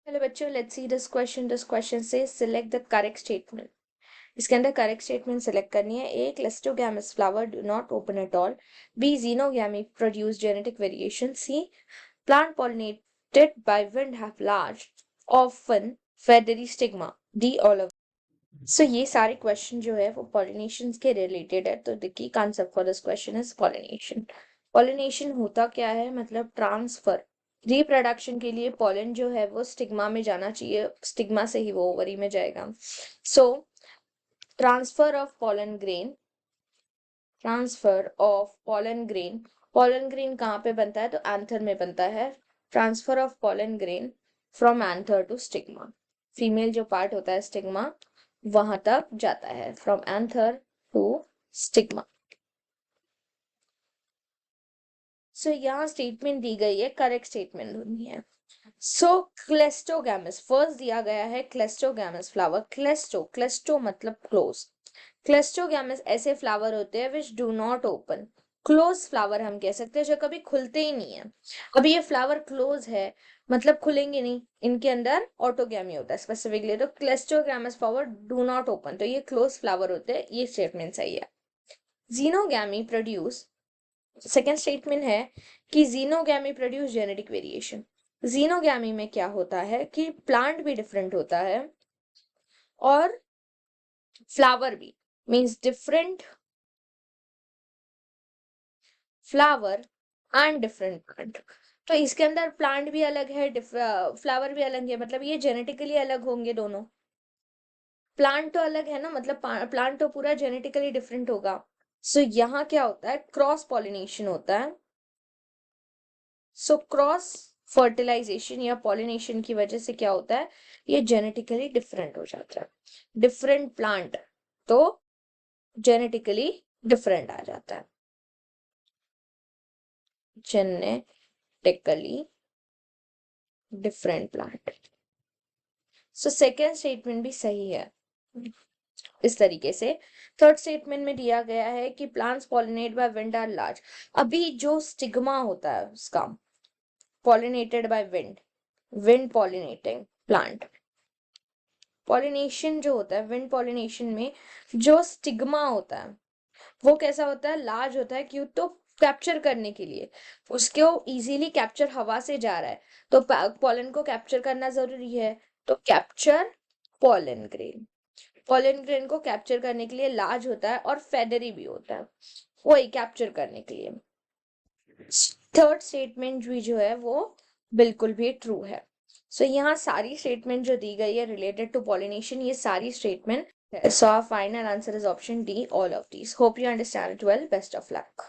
Hello बच्चों, let's see this question. This question से select the correct statement. इसके अंदर करेक्ट स्टेटमेंट सिलेक्ट करनी है। A, cleistogamous flower do not open at all. B, geitonogamy produce genetic variation. C, plant pollinated by wind have large often feathery stigma. D, all of. So ये सारे question जो है वो pollination के related है। तो देखिए, concept for this question is pollination. Pollination होता क्या है, मतलब ट्रांसफर। रिप्रोडक्शन के लिए पॉलन जो है वो स्टिग्मा में जाना चाहिए, स्टिग्मा से ही वो ओवरी में जाएगा। So transfer of pollen grain, transfer of pollen grain. Pollen grain कहाँ पे बनता है, तो एंथर में बनता है। Transfer of pollen grain from anther to stigma. Female जो पार्ट होता है स्टिग्मा, वहां तक जाता है, from anther to stigma. So यहाँ स्टेटमेंट दी गई है, करेक्ट स्टेटमेंट होनी है। सो क्लेस्टोगैमस फर्स्ट दिया गया है, क्लेस्टोगैमस फ्लावर। क्लेस्टो मतलब क्लोज। क्लेस्टोगैमस ऐसे फ्लावर होते हैं which do not open. Close flower हम कह सकते हैं जो कभी खुलते ही नहीं है। अभी ये फ्लावर क्लोज है, मतलब खुलेंगे नहीं, इनके अंदर ऑटोगैमी होता है स्पेसिफिकली। तो क्लेस्टोगैमस फ्लावर डू नॉट ओपन, तो ये क्लोज फ्लावर होते हैं, ये स्टेटमेंट सही है। जीनोगैमी प्रोड्यूस, सेकेंड स्टेटमेंट है कि xenogamy produce genetic variation. Xenogamy में क्या होता है कि प्लांट भी डिफरेंट होता है और फ्लावर भी, means different flower and different plant. तो इसके अंदर प्लांट भी अलग है, फ्लावर भी अलग है, मतलब ये जेनेटिकली अलग होंगे दोनों। प्लांट तो अलग है ना, मतलब प्लांट तो पूरा जेनेटिकली डिफरेंट होगा। सो यहाँ क्या होता है, क्रॉस पॉलिनेशन होता है। सो क्रॉस फर्टिलाइजेशन या पॉलिनेशन की वजह से क्या होता है, ये जेनेटिकली डिफरेंट हो जाता है। डिफरेंट प्लांट तो जेनेटिकली डिफरेंट आ जाता है, genetically different plant. So second statement भी सही है इस तरीके से। थर्ड स्टेटमेंट में दिया गया है कि plants pollinate by wind are large. अभी जो स्टिग्मा होता है उसका, pollinated by wind, wind pollinating plant. Pollination जो होता है, विंड पॉलिनेशन में जो स्टिग्मा होता है वो कैसा होता है, लार्ज होता है। क्यों, तो कैप्चर करने के लिए, उसको इजीली कैप्चर हवा से जा रहा है, तो पॉलन को कैप्चर करना जरूरी है। तो capture pollen grain, pollen grain को कैप्चर करने के लिए लार्ज होता है और फेदरी भी होता है, वही कैप्चर करने के लिए। थर्ड स्टेटमेंट भी जो है वो बिल्कुल भी ट्रू है। सो यहाँ सारी स्टेटमेंट जो दी गई है रिलेटेड टू पॉलिनेशन, ये सारी स्टेटमेंट है। सो our final answer is option D, all of these. Hope you understand it well. Best of luck.